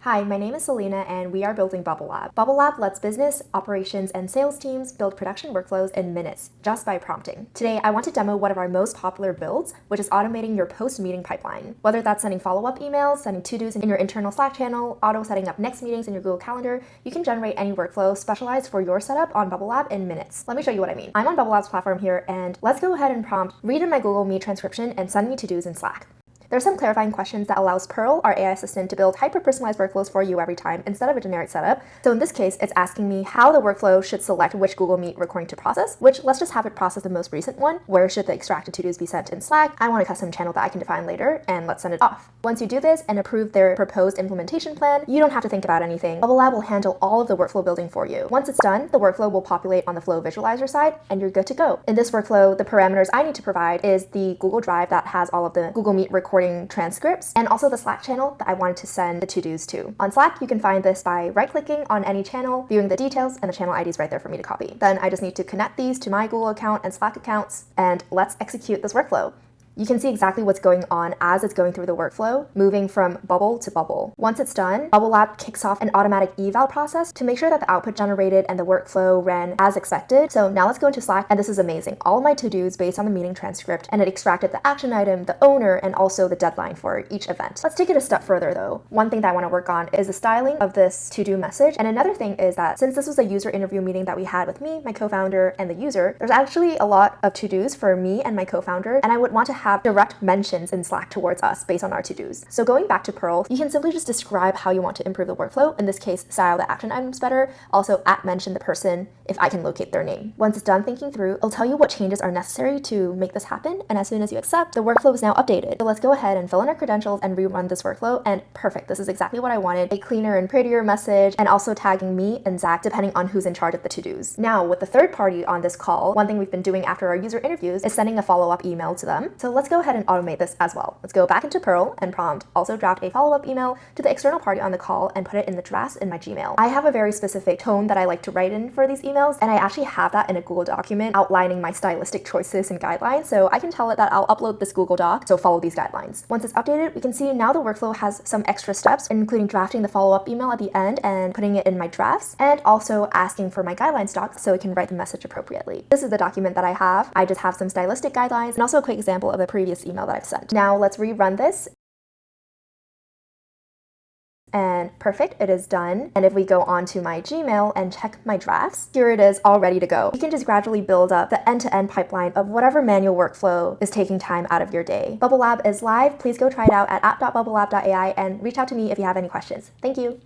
Hi, my name is Selena and we are building Bubble Lab. Bubble Lab lets business, operations, and sales teams build production workflows in minutes just by prompting. Today, I want to demo one of our most popular builds, which is automating your post-meeting pipeline. Whether that's sending follow-up emails, sending to-dos in your internal Slack channel, auto-setting up next meetings in your Google Calendar, you can generate any workflow specialized for your setup on Bubble Lab in minutes. Let me show you what I mean. I'm on Bubble Lab's platform here, and let's go ahead and prompt, read in my Google Meet transcription and send me to-dos in Slack. There's some clarifying questions that allows Pearl, our AI assistant, to build hyper-personalized workflows for you every time instead of a generic setup. So in this case, it's asking me how the workflow should select which Google Meet recording to process, which let's just have it process the most recent one. Where should the extracted to-dos be sent in Slack? I want a custom channel that I can define later, and let's send it off. Once you do this and approve their proposed implementation plan, you don't have to think about anything. Bubble Lab will handle all of the workflow building for you. Once it's done, the workflow will populate on the flow visualizer side, and you're good to go. In this workflow, the parameters I need to provide is the Google Drive that has all of the Google Meet recording transcripts, and also the Slack channel that I wanted to send the to-dos to. On Slack, you can find this by right-clicking on any channel, viewing the details, and the channel ID is right there for me to copy. Then I just need to connect these to my Google account and Slack accounts, and let's execute this workflow. You can see exactly what's going on as it's going through the workflow, moving from bubble to bubble. Once it's done, Bubble Lab kicks off an automatic eval process to make sure that the output generated and the workflow ran as expected. So now let's go into Slack, and this is amazing. All of my to-dos based on the meeting transcript, and it extracted the action item, the owner, and also the deadline for each event. Let's take it a step further though. One thing that I want to work on is the styling of this to-do message. And another thing is that since this was a user interview meeting that we had with me, my co-founder, and the user, there's actually a lot of to-dos for me and my co-founder, and I would want to have direct mentions in Slack towards us based on our to-dos. So going back to Pearl, you can simply just describe how you want to improve the workflow. In this case, style the action items better. Also mention the person if I can locate their name. Once it's done thinking through, it'll tell you what changes are necessary to make this happen. And as soon as you accept, the workflow is now updated. So let's go ahead and fill in our credentials and rerun this workflow. And perfect, this is exactly what I wanted. A cleaner and prettier message, and also tagging me and Zach depending on who's in charge of the to-dos. Now with the third party on this call, one thing we've been doing after our user interviews is sending a follow-up email to them. So let's go ahead and automate this as well. Let's go back into Pearl and prompt, also draft a follow-up email to the external party on the call and put it in the drafts in my Gmail. I have a very specific tone that I like to write in for these emails, and I actually have that in a Google document outlining my stylistic choices and guidelines, so I can tell it that I'll upload this Google Doc, so follow these guidelines. Once it's updated, we can see now the workflow has some extra steps, including drafting the follow-up email at the end and putting it in my drafts, and also asking for my guidelines doc so it can write the message appropriately. This is the document that I have. I just have some stylistic guidelines and also a quick example of a previous email that I've sent. Now let's rerun this. And perfect, it is done. And if we go on to my Gmail and check my drafts, here it is all ready to go. You can just gradually build up the end-to-end pipeline of whatever manual workflow is taking time out of your day. Bubble Lab is live. Please go try it out at app.bubblelab.ai and reach out to me if you have any questions. Thank you.